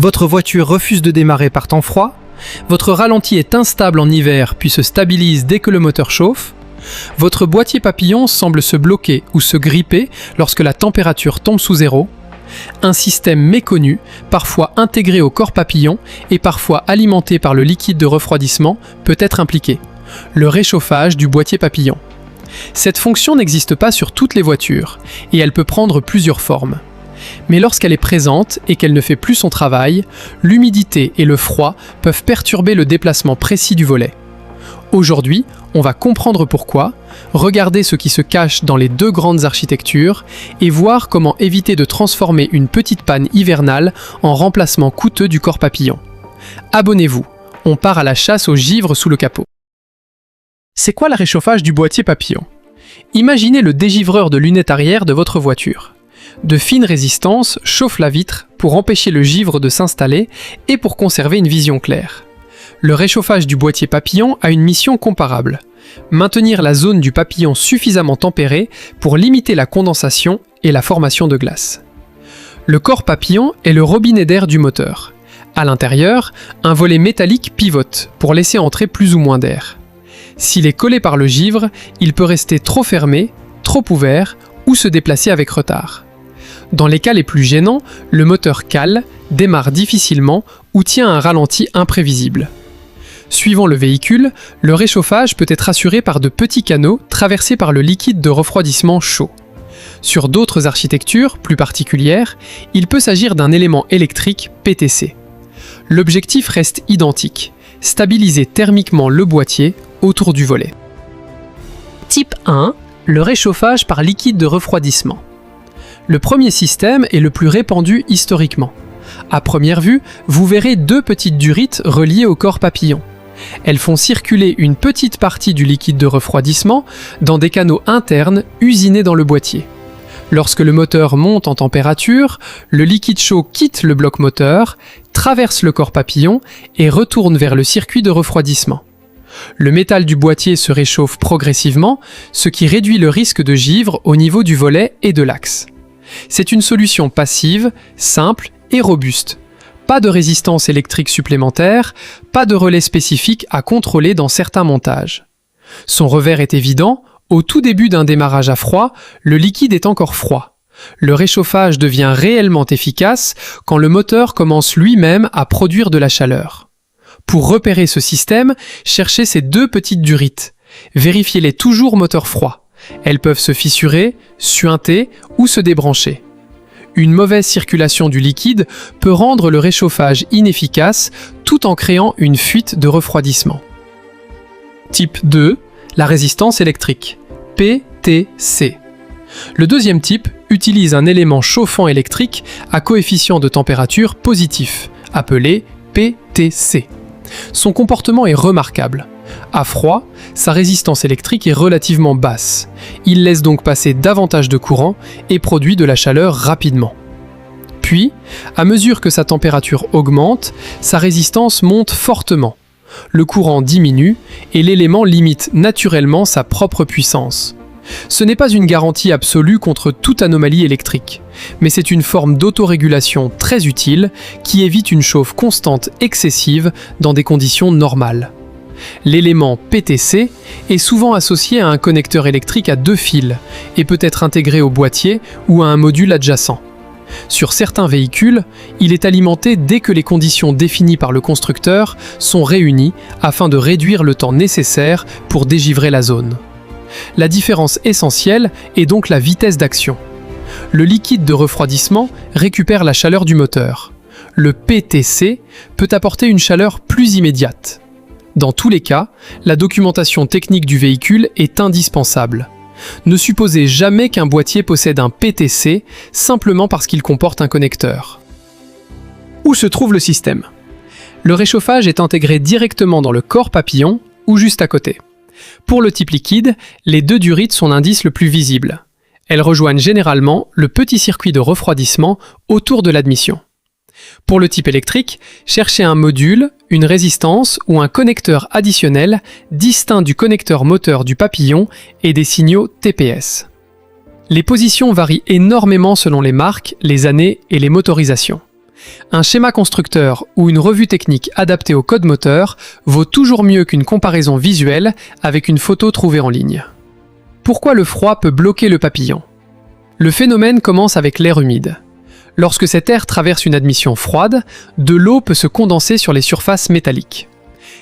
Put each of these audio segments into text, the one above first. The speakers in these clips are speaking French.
Votre voiture refuse de démarrer par temps froid. Votre ralenti est instable en hiver puis se stabilise dès que le moteur chauffe. Votre boîtier papillon semble se bloquer ou se gripper lorsque la température tombe sous zéro. Un système méconnu, parfois intégré au corps papillon et parfois alimenté par le liquide de refroidissement, peut être impliqué. Le réchauffage du boîtier papillon. Cette fonction n'existe pas sur toutes les voitures et elle peut prendre plusieurs formes. Mais lorsqu'elle est présente et qu'elle ne fait plus son travail, l'humidité et le froid peuvent perturber le déplacement précis du volet. Aujourd'hui, on va comprendre pourquoi, regarder ce qui se cache dans les deux grandes architectures et voir comment éviter de transformer une petite panne hivernale en remplacement coûteux du corps papillon. Abonnez-vous, on part à la chasse aux givres sous le capot. C'est quoi le réchauffage du boîtier papillon ? Imaginez le dégivreur de lunettes arrière de votre voiture. De fines résistances chauffent la vitre pour empêcher le givre de s'installer et pour conserver une vision claire. Le réchauffage du boîtier papillon a une mission comparable. Maintenir la zone du papillon suffisamment tempérée pour limiter la condensation et la formation de glace. Le corps papillon est le robinet d'air du moteur. À l'intérieur, un volet métallique pivote pour laisser entrer plus ou moins d'air. S'il est collé par le givre, il peut rester trop fermé, trop ouvert ou se déplacer avec retard. Dans les cas les plus gênants, le moteur cale, démarre difficilement ou tient un ralenti imprévisible. Suivant le véhicule, le réchauffage peut être assuré par de petits canaux traversés par le liquide de refroidissement chaud. Sur d'autres architectures, plus particulières, il peut s'agir d'un élément électrique PTC. L'objectif reste identique, stabiliser thermiquement le boîtier autour du volet. Type 1, le réchauffage par liquide de refroidissement. Le premier système est le plus répandu historiquement. À première vue, vous verrez deux petites durites reliées au corps papillon. Elles font circuler une petite partie du liquide de refroidissement dans des canaux internes usinés dans le boîtier. Lorsque le moteur monte en température, le liquide chaud quitte le bloc moteur, traverse le corps papillon et retourne vers le circuit de refroidissement. Le métal du boîtier se réchauffe progressivement, ce qui réduit le risque de givre au niveau du volet et de l'axe. C'est une solution passive, simple et robuste. Pas de résistance électrique supplémentaire, pas de relais spécifique à contrôler dans certains montages. Son revers est évident, au tout début d'un démarrage à froid, le liquide est encore froid. Le réchauffage devient réellement efficace quand le moteur commence lui-même à produire de la chaleur. Pour repérer ce système, cherchez ces deux petites durites. Vérifiez-les toujours moteur froid. Elles peuvent se fissurer, suinter ou se débrancher. Une mauvaise circulation du liquide peut rendre le réchauffage inefficace tout en créant une fuite de refroidissement. Type 2, la résistance électrique, PTC. Le deuxième type utilise un élément chauffant électrique à coefficient de température positif, appelé PTC. Son comportement est remarquable. À froid, sa résistance électrique est relativement basse. Il laisse donc passer davantage de courant et produit de la chaleur rapidement. Puis, à mesure que sa température augmente, sa résistance monte fortement. Le courant diminue et l'élément limite naturellement sa propre puissance. Ce n'est pas une garantie absolue contre toute anomalie électrique, mais c'est une forme d'autorégulation très utile qui évite une chauffe constante excessive dans des conditions normales. L'élément PTC est souvent associé à un connecteur électrique à 2 fils et peut être intégré au boîtier ou à un module adjacent. Sur certains véhicules, il est alimenté dès que les conditions définies par le constructeur sont réunies afin de réduire le temps nécessaire pour dégivrer la zone. La différence essentielle est donc la vitesse d'action. Le liquide de refroidissement récupère la chaleur du moteur. Le PTC peut apporter une chaleur plus immédiate. Dans tous les cas, la documentation technique du véhicule est indispensable. Ne supposez jamais qu'un boîtier possède un PTC simplement parce qu'il comporte un connecteur. Où se trouve le système ? Le réchauffage est intégré directement dans le corps papillon ou juste à côté. Pour le type liquide, les deux durites sont l'indice le plus visible. Elles rejoignent généralement le petit circuit de refroidissement autour de l'admission. Pour le type électrique, cherchez un module, une résistance ou un connecteur additionnel distinct du connecteur moteur du papillon et des signaux TPS. Les positions varient énormément selon les marques, les années et les motorisations. Un schéma constructeur ou une revue technique adaptée au code moteur vaut toujours mieux qu'une comparaison visuelle avec une photo trouvée en ligne. Pourquoi le froid peut bloquer le papillon ? Le phénomène commence avec l'air humide. Lorsque cet air traverse une admission froide, de l'eau peut se condenser sur les surfaces métalliques.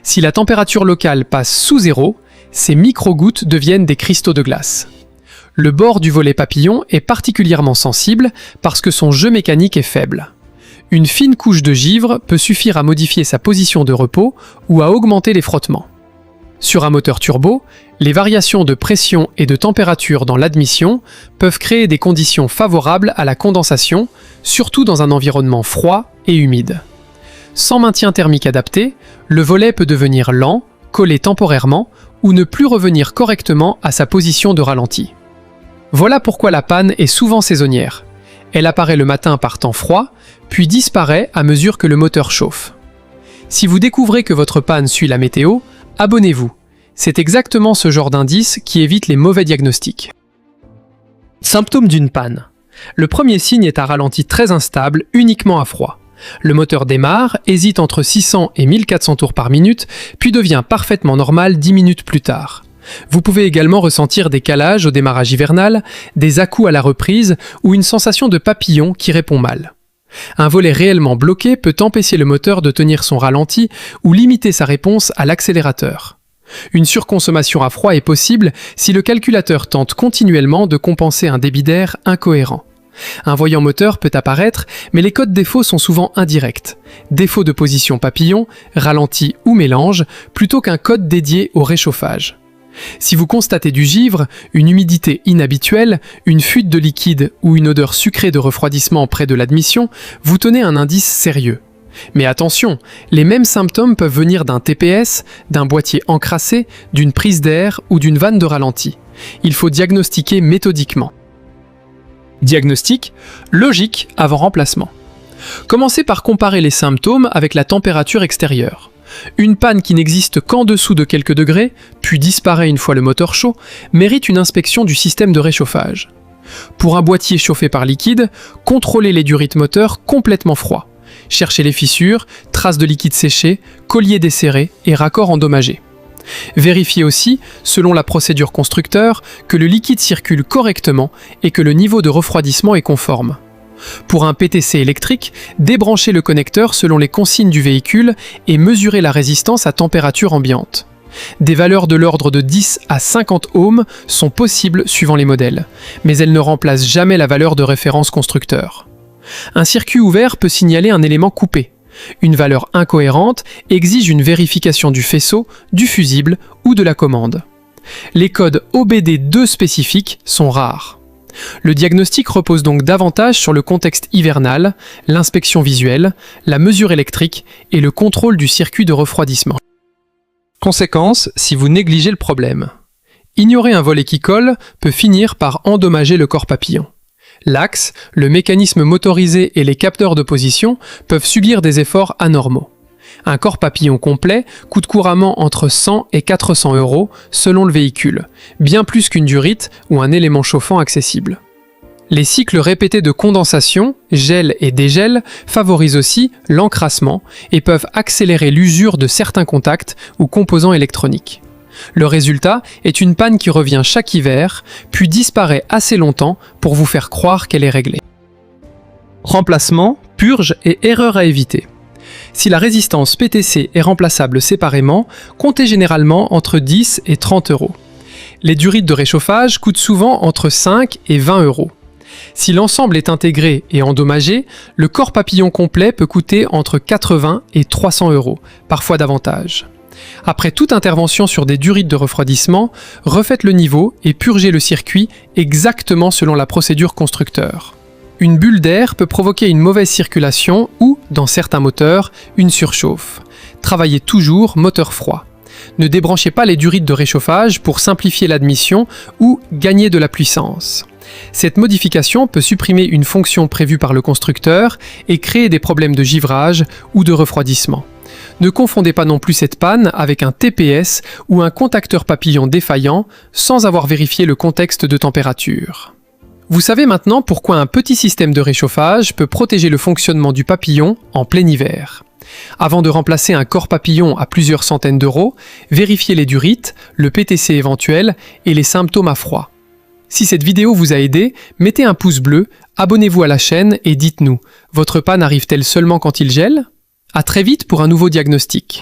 Si la température locale passe sous zéro, ces micro-gouttes deviennent des cristaux de glace. Le bord du volet papillon est particulièrement sensible parce que son jeu mécanique est faible. Une fine couche de givre peut suffire à modifier sa position de repos ou à augmenter les frottements. Sur un moteur turbo, les variations de pression et de température dans l'admission peuvent créer des conditions favorables à la condensation, surtout dans un environnement froid et humide. Sans maintien thermique adapté, le volet peut devenir lent, coller temporairement ou ne plus revenir correctement à sa position de ralenti. Voilà pourquoi la panne est souvent saisonnière. Elle apparaît le matin par temps froid, puis disparaît à mesure que le moteur chauffe. Si vous découvrez que votre panne suit la météo, abonnez-vous. C'est exactement ce genre d'indice qui évite les mauvais diagnostics. Symptômes d'une panne. Le premier signe est un ralenti très instable, uniquement à froid. Le moteur démarre, hésite entre 600 et 1400 tours par minute, puis devient parfaitement normal 10 minutes plus tard. Vous pouvez également ressentir des calages au démarrage hivernal, des à-coups à la reprise ou une sensation de papillon qui répond mal. Un volet réellement bloqué peut empêcher le moteur de tenir son ralenti ou limiter sa réponse à l'accélérateur. Une surconsommation à froid est possible si le calculateur tente continuellement de compenser un débit d'air incohérent. Un voyant moteur peut apparaître, mais les codes défauts sont souvent indirects. Défaut de position papillon, ralenti ou mélange, plutôt qu'un code dédié au réchauffage. Si vous constatez du givre, une humidité inhabituelle, une fuite de liquide ou une odeur sucrée de refroidissement près de l'admission, vous tenez un indice sérieux. Mais attention, les mêmes symptômes peuvent venir d'un TPS, d'un boîtier encrassé, d'une prise d'air ou d'une vanne de ralenti. Il faut diagnostiquer méthodiquement. Diagnostic, logique avant remplacement. Commencez par comparer les symptômes avec la température extérieure. Une panne qui n'existe qu'en dessous de quelques degrés, puis disparaît une fois le moteur chaud, mérite une inspection du système de réchauffage. Pour un boîtier chauffé par liquide, contrôlez les durites moteurs complètement froids. Cherchez les fissures, traces de liquide séché, collier desserré et raccords endommagés. Vérifiez aussi, selon la procédure constructeur, que le liquide circule correctement et que le niveau de refroidissement est conforme. Pour un PTC électrique, débranchez le connecteur selon les consignes du véhicule et mesurez la résistance à température ambiante. Des valeurs de l'ordre de 10 à 50 ohms sont possibles suivant les modèles, mais elles ne remplacent jamais la valeur de référence constructeur. Un circuit ouvert peut signaler un élément coupé. Une valeur incohérente exige une vérification du faisceau, du fusible ou de la commande. Les codes OBD2 spécifiques sont rares. Le diagnostic repose donc davantage sur le contexte hivernal, l'inspection visuelle, la mesure électrique et le contrôle du circuit de refroidissement. Conséquence, si vous négligez le problème. Ignorer un volet qui colle peut finir par endommager le corps papillon. L'axe, le mécanisme motorisé et les capteurs de position peuvent subir des efforts anormaux. Un corps papillon complet coûte couramment entre 100 et 400 € selon le véhicule, bien plus qu'une durite ou un élément chauffant accessible. Les cycles répétés de condensation, gel et dégel favorisent aussi l'encrassement et peuvent accélérer l'usure de certains contacts ou composants électroniques. Le résultat est une panne qui revient chaque hiver, puis disparaît assez longtemps pour vous faire croire qu'elle est réglée. Remplacement, purge et erreur à éviter. Si la résistance PTC est remplaçable séparément, comptez généralement entre 10 et 30 €. Les durites de réchauffage coûtent souvent entre 5 et 20 €. Si l'ensemble est intégré et endommagé, le corps papillon complet peut coûter entre 80 et 300 €, parfois davantage. Après toute intervention sur des durites de refroidissement, refaites le niveau et purgez le circuit exactement selon la procédure constructeur. Une bulle d'air peut provoquer une mauvaise circulation ou, dans certains moteurs, une surchauffe. Travaillez toujours moteur froid. Ne débranchez pas les durites de réchauffage pour simplifier l'admission ou gagner de la puissance. Cette modification peut supprimer une fonction prévue par le constructeur et créer des problèmes de givrage ou de refroidissement. Ne confondez pas non plus cette panne avec un TPS ou un contacteur papillon défaillant sans avoir vérifié le contexte de température. Vous savez maintenant pourquoi un petit système de réchauffage peut protéger le fonctionnement du papillon en plein hiver. Avant de remplacer un corps papillon à plusieurs centaines d'euros, vérifiez les durites, le PTC éventuel et les symptômes à froid. Si cette vidéo vous a aidé, mettez un pouce bleu, abonnez-vous à la chaîne et dites-nous, votre panne arrive-t-elle seulement quand il gèle ? À très vite pour un nouveau diagnostic.